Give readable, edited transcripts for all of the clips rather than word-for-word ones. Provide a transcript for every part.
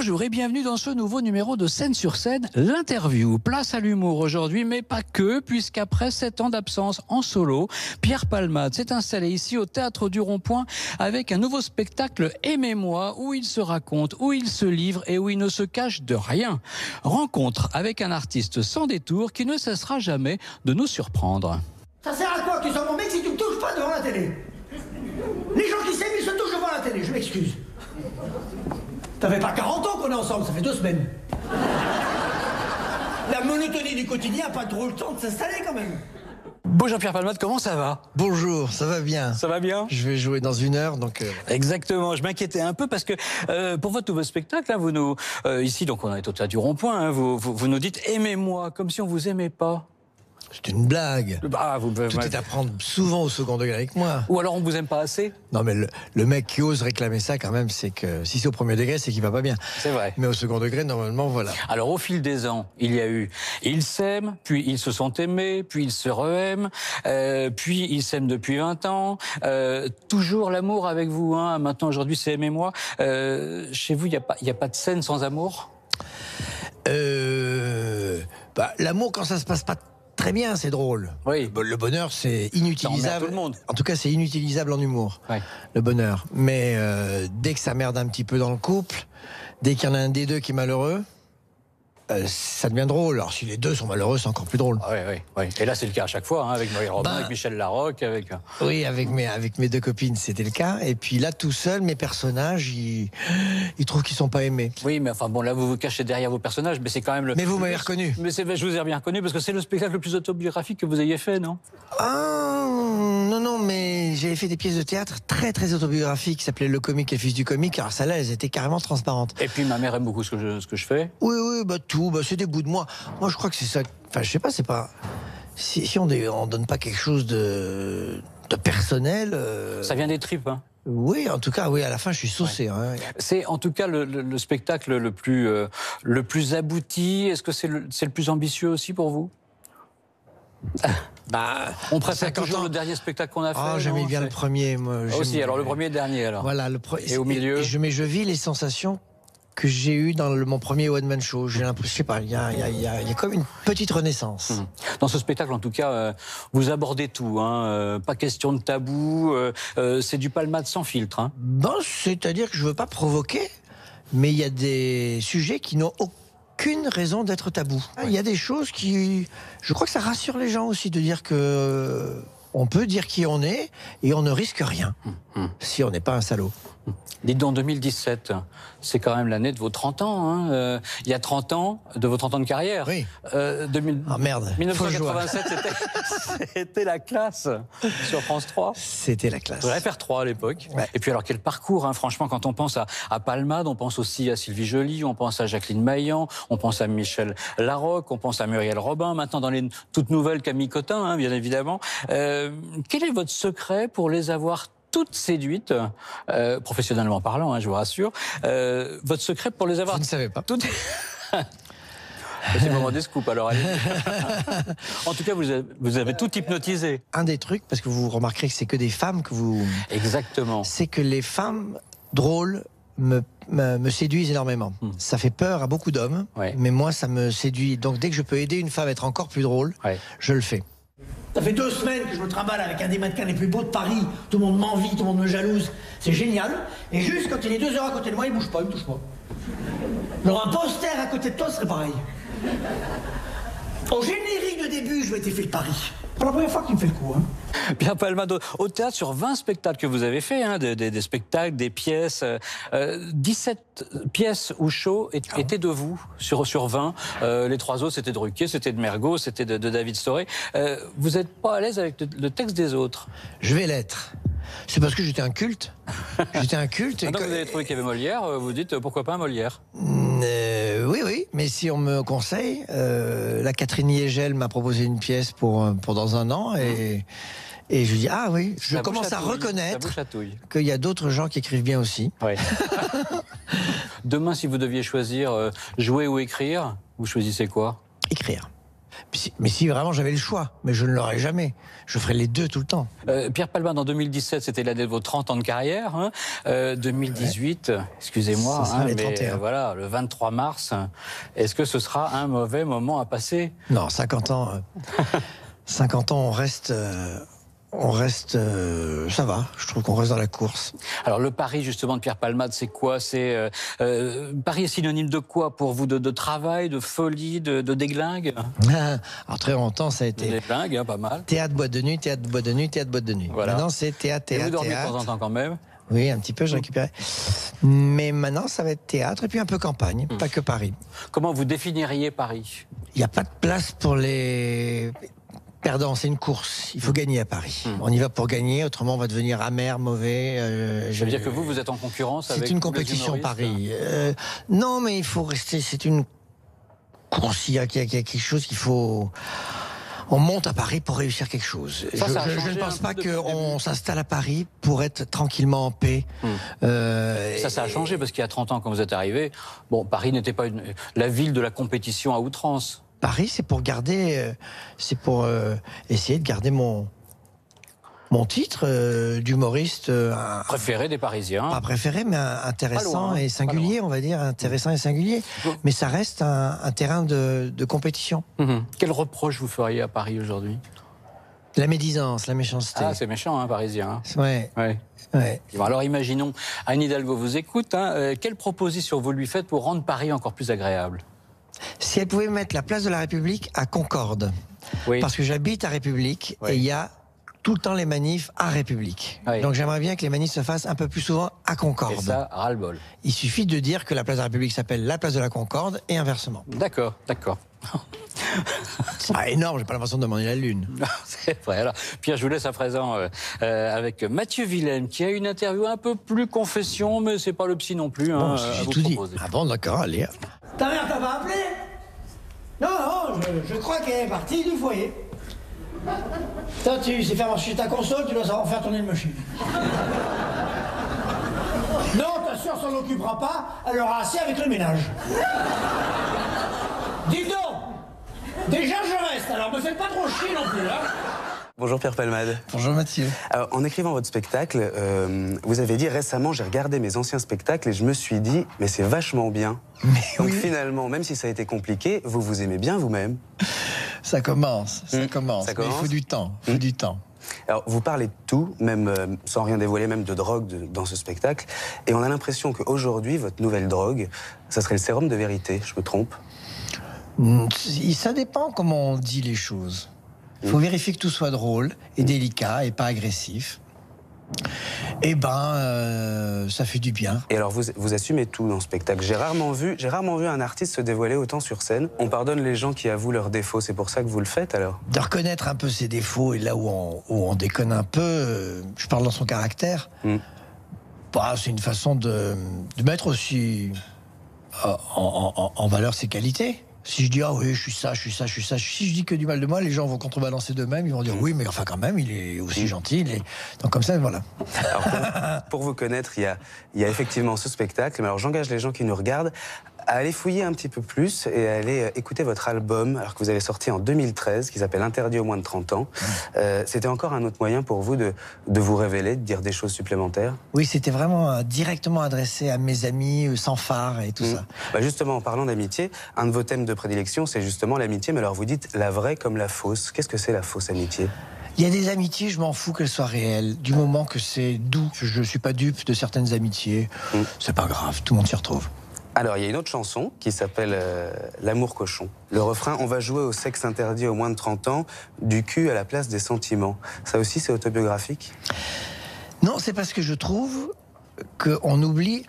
Bonjour et bienvenue dans ce nouveau numéro de Scène sur scène, l'interview. Place à l'humour aujourd'hui, mais pas que, puisqu'après 7 ans d'absence en solo, Pierre Palmade s'est installé ici au Théâtre du Rond-Point avec un nouveau spectacle Aimez-moi, où il se raconte, où il se livre et où il ne se cache de rien. Rencontre avec un artiste sans détour qui ne cessera jamais de nous surprendre. Ça sert à quoi que tu sois mon mec si tu me touches pas devant la télé? Les gens qui s'aiment, ils se touchent devant la télé, je m'excuse. Ça fait pas 40 ans qu'on est ensemble, ça fait 2 semaines. La monotonie du quotidien n'a pas trop le temps de s'installer quand même. Bonjour Pierre Palmade, comment ça va? Bonjour, ça va bien. Ça va bien? Je vais jouer dans 1 heure, donc... Exactement, je m'inquiétais un peu parce que pour votre nouveau spectacle, hein, vous nous ici, donc on est au Théâtre du Rond-Point, hein, vous nous dites « Aimez-moi », comme si on vous aimait pas. C'est une blague. Bah, Tout est à prendre souvent au second degré avec moi. Ou alors on vous aime pas assez? Non, mais le mec qui ose réclamer ça, quand même, c'est que si c'est au premier degré, c'est qu'il va pas bien. C'est vrai. Mais au second degré, normalement, voilà. Alors au fil des ans, il y a eu ils s'aiment, puis ils se sont aimés, puis ils se re-aiment, puis ils s'aiment depuis 20 ans. Toujours l'amour avec vous, hein. Maintenant aujourd'hui c'est Aimez-moi. Chez vous, il y a pas de scène sans amour? L'amour, quand ça se passe pas très bien, c'est drôle. Oui. Le bonheur, c'est inutilisable. Tout le monde. En tout cas, c'est inutilisable en humour. Ouais. Le bonheur. Mais dès que ça merde un petit peu dans le couple, dès qu'il y en a un des deux qui est malheureux, ça devient drôle. Alors si les deux sont malheureux, c'est encore plus drôle. Oui. Et là c'est le cas à chaque fois, hein, avec Marie Robin, avec Michel Larocque, avec... Oui, avec mes 2 copines, c'était le cas. Et puis là, tout seul, mes personnages, ils trouvent qu'ils sont pas aimés. Oui, mais enfin bon, là vous vous cachez derrière vos personnages, mais c'est quand même le... Mais vous m'avez reconnu. Mais je vous ai bien reconnu parce que c'est le spectacle le plus autobiographique que vous ayez fait, non? Ah, non, mais j'avais fait des pièces de théâtre très, très autobiographiques qui s'appelaient Le comique et le fils du comique. Alors celles-là, elles étaient carrément transparentes. Et puis ma mère aime beaucoup ce que je fais. Oui, c'est des bouts de moi. Moi, je crois que c'est ça. Enfin, je sais pas, c'est pas... Si on donne pas quelque chose de personnel... Ça vient des tripes, hein? Oui, en tout cas, oui, à la fin, je suis saucé. Ouais. Hein. C'est en tout cas le spectacle le plus abouti. Est-ce que c'est le plus ambitieux aussi pour vous? On préfère toujours le dernier spectacle qu'on a fait. Ah, j'aimais bien le premier. Moi, aussi, alors le premier et le dernier, alors. Voilà, et au milieu. Je vis les sensations que j'ai eues dans mon premier one-man show. J'ai l'impression, je sais pas, il y a comme une petite renaissance. Dans ce spectacle, en tout cas, vous abordez tout, hein, pas question de tabou, c'est du Palmade sans filtre. Hein. Bon, c'est-à-dire que je veux pas provoquer, mais il y a des sujets qui n'ont aucune raison d'être tabous. Il y a des choses qui... Je crois que ça rassure les gens aussi de dire que... On peut dire qui on est et on ne risque rien si on n'est pas un salaud. Dites donc, 2017, c'est quand même l'année de vos 30 ans. Hein. Il y a 30 ans, de vos 30 ans de carrière. Oui. Ah merde. 1987, c'était la classe sur France 3. C'était la classe. FR3 à l'époque. Ouais. Et puis alors, quel parcours, hein. Franchement, quand on pense à Palmade, on pense aussi à Sylvie Joly, on pense à Jacqueline Maillan, on pense à Michel Larocque, on pense à Muriel Robin, maintenant dans les toutes nouvelles Camille Cotin, hein, bien évidemment. Quel est votre secret pour les avoir toutes séduites, professionnellement parlant, hein, je vous rassure. Votre secret pour les avoir... Vous ne savez pas. Toutes... C'est le moment des scoops, alors allez. En tout cas, vous avez tout hypnotisé. Un des trucs, parce que vous remarquerez que c'est que des femmes que vous... Exactement. C'est que les femmes drôles me séduisent énormément. Ça fait peur à beaucoup d'hommes, mais moi, ça me séduit. Donc dès que je peux aider une femme à être encore plus drôle, je le fais. Ça fait 2 semaines que je me trimballe avec un des mannequins les plus beaux de Paris. Tout le monde m'envie, tout le monde me jalouse. C'est génial. Et juste quand il est 2 heures à côté de moi, il bouge pas, il me touche pas. Alors un poster à côté de toi, ce serait pareil. Au générique de début, je m'étais fait le pari. C'est la première fois qu'il me fait le coup. Hein. Pierre Palmade, au théâtre, sur 20 spectacles que vous avez fait, hein, des spectacles, des pièces, 17 pièces ou shows étaient de vous sur 20. Les 3 autres, c'était de Ruquier, c'était de Mergo, c'était de David Storé. Vous n'êtes pas à l'aise avec le texte des autres? Je vais l'être. C'est parce que j'étais un culte. J'étais un culte. Maintenant que vous avez trouvé qu'il y avait Molière, vous dites pourquoi pas un Molière? Oui, mais si on me conseille, la Catherine Yegel m'a proposé une pièce pour dans 1 an et je dis ah oui, je commence à reconnaître qu'il y a d'autres gens qui écrivent bien aussi. Ouais. Demain, si vous deviez choisir jouer ou écrire, vous choisissez quoi? Écrire. Mais si vraiment j'avais le choix, mais je ne l'aurais jamais. Je ferais les deux tout le temps. Pierre Palmade, en 2017, c'était l'année de vos 30 ans de carrière. Hein. 2018, excusez-moi, Ça sera les mais 31. voilà, le 23 mars, est-ce que ce sera un mauvais moment à passer? Non, 50 ans, 50 ans, on reste, ça va. Je trouve qu'on reste dans la course. Alors le pari justement de Pierre Palmade, c'est quoi? C'est Paris est synonyme de quoi pour vous? De travail, de folie, de déglingue? Alors très longtemps, ça a De été déglingue, hein, pas mal. théâtre, boîte de nuit, théâtre, boîte de nuit, théâtre, boîte de nuit. Voilà. Maintenant, c'est théâtre, Et théâtre, vous dormez de théâtre. temps en temps quand même? Oui, un petit peu, je récupérais. Mais maintenant, ça va être théâtre et puis un peu campagne, pas que Paris. Comment vous définiriez Paris? Il n'y a pas de place pour les perdants, c'est une course. Il faut gagner à Paris. On y va pour gagner, autrement on va devenir amer, mauvais. Ça veut dire que vous êtes en concurrence avec C'est une tous les compétition humoristes? Paris. Non, mais il faut rester. C'est une course. Il y a quelque chose qu'il faut. On monte à Paris pour réussir quelque chose. Ça a Je changé ne un pense peu pas depuis le qu'on début. s'installe à Paris pour être tranquillement en paix. Ça a changé parce qu'il y a 30 ans quand vous êtes arrivé, bon, Paris n'était pas la ville de la compétition à outrance. Paris, c'est pour garder, c'est pour essayer de garder mon titre d'humoriste, Préféré des Parisiens. pas préféré, mais intéressant loin, et pas singulier, on va dire, intéressant et singulier. Bon. Mais ça reste un terrain de compétition. Quel reproche vous feriez à Paris aujourd'hui? La médisance, la méchanceté. Ah, c'est méchant, hein, Parisien. Hein. Ouais, Ouais. ouais. Bon, alors imaginons, Anne Hidalgo vous écoute, hein, quelle proposition vous lui faites pour rendre Paris encore plus agréable? Si elle pouvait mettre la place de la République à Concorde, Oui. parce que j'habite à République Oui. et il y a tout le temps les manifs à République. Oui. Donc j'aimerais bien que les manifs se fassent un peu plus souvent à Et Concorde. ça, ras-le-bol. Il suffit de dire que la place de la République s'appelle la place de la Concorde et inversement. D'accord, d'accord. C'est pas énorme, j'ai pas l'impression de demander la lune. C'est vrai. Alors, Pierre, je vous laisse à présent avec Mathieu Willem, qui a une interview un peu plus confession, mais c'est pas le psy non plus. Bon, Hein, si à j'ai vous tout dit. proposer. Ah bon, d'accord, allez. Ta mère t'a pas appelé? Non, je crois qu'elle est partie du foyer. Toi, tu sais faire marcher ta console, tu dois savoir faire tourner une machine. Non, ta soeur s'en occupera pas, elle aura assez avec le ménage. Dis donc! Déjà je reste, alors me faites pas trop chier non plus, hein? Bonjour Pierre Palmade. Bonjour Mathieu. Alors, en écrivant votre spectacle, vous avez dit récemment, j'ai regardé mes anciens spectacles et je me suis dit, mais c'est vachement bien. Mais Donc oui, finalement, même si ça a été compliqué, vous vous aimez bien vous-même. ça commence, ça commence. Ça Mais il commence. faut du temps, il faut du temps. Alors, vous parlez de tout, même sans rien dévoiler, même de drogue dans ce spectacle. Et on a l'impression qu'aujourd'hui, votre nouvelle drogue, ça serait le sérum de vérité. Je me trompe? Ça dépend comment on dit les choses. Il faut vérifier que tout soit drôle et délicat et pas agressif. Eh ben, ça fait du bien. Et alors, vous assumez tout dans ce spectacle. J'ai rarement vu un artiste se dévoiler autant sur scène. On pardonne les gens qui avouent leurs défauts. C'est pour ça que vous le faites, alors? De reconnaître un peu ses défauts et là où on déconne un peu, je parle dans son caractère, bah, c'est une façon de mettre aussi en valeur ses qualités. Si je dis, ah oui, je suis ça, je suis ça, je suis ça, si je dis que du mal de moi, les gens vont contrebalancer d'eux-mêmes, ils vont dire, oui, mais enfin quand même, il est aussi gentil. Donc comme ça, voilà. Alors, pour vous connaître, il y a effectivement ce spectacle. Mais alors, j'engage les gens qui nous regardent à aller fouiller un petit peu plus et à aller écouter votre album, alors que vous avez sorti en 2013, qui s'appelle Interdit aux moins de 30 ans. C'était encore un autre moyen pour vous de vous révéler, de dire des choses supplémentaires? Oui, c'était vraiment directement adressé à mes amis, sans phare et tout ça. Bah justement, en parlant d'amitié, un de vos thèmes de prédilection, c'est justement l'amitié. Mais alors, vous dites la vraie comme la fausse. Qu'est-ce que c'est la fausse amitié? Il y a des amitiés, je m'en fous qu'elles soient réelles, du moment que c'est doux. Je ne suis pas dupe de certaines amitiés. C'est pas grave, tout le monde s'y retrouve. Alors, il y a une autre chanson qui s'appelle L'amour cochon. Le refrain, on va jouer au sexe interdit aux moins de 30 ans, du cul à la place des sentiments. Ça aussi, c'est autobiographique? Non, c'est parce que je trouve qu'on oublie...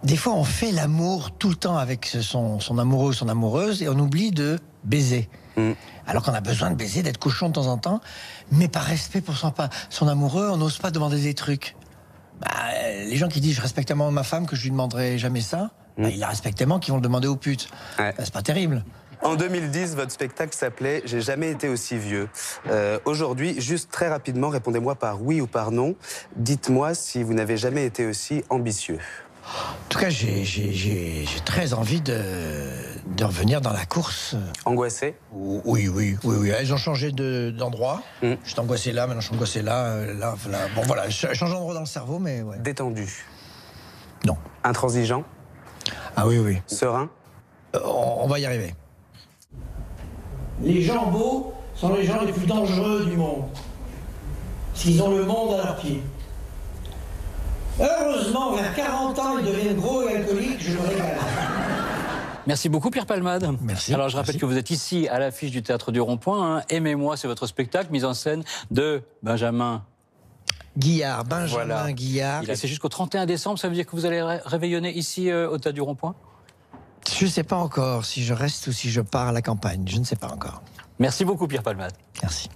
Des fois, on fait l'amour tout le temps avec son amoureux ou son amoureuse et on oublie de baiser. Alors qu'on a besoin de baiser, d'être cochon de temps en temps, mais par respect pour son amoureux, on n'ose pas demander des trucs. Bah, les gens qui disent « je respecte tellement ma femme que je lui demanderai jamais ça », bah, il la respecte tellement qu'ils vont le demander aux putes. Ouais. Bah, c'est pas terrible. En 2010, votre spectacle s'appelait « J'ai jamais été aussi vieux ». Aujourd'hui, juste très rapidement, répondez-moi par oui ou par non. Dites-moi si vous n'avez jamais été aussi ambitieux. En tout cas, j'ai très envie de de revenir dans la course. Angoissé? Oui. Elles ont changé d'endroit. J'étais angoissé là, maintenant je suis angoissé là. Bon voilà, je change d'endroit dans le cerveau, mais ouais. Détendu? Non. Intransigeant? Ah oui. Serein? On va y arriver. Les gens beaux sont les gens les plus dangereux du monde. Parce qu'ils ont le monde à leurs pieds. Heureusement, vers 40 ans, ils deviennent gros et alcooliques, je me régale. Merci beaucoup Pierre Palmade. Merci. Alors je rappelle que vous êtes ici à l'affiche du Théâtre du Rond-Point. Hein. Aimez-moi, c'est votre spectacle, mise en scène de Benjamin Benjamin Guillard. C'est jusqu'au 31 décembre, ça veut dire que vous allez réveillonner ici au Théâtre du Rond-Point? Je ne sais pas encore si je reste ou si je pars à la campagne. Je ne sais pas encore. Merci beaucoup Pierre Palmade. Merci.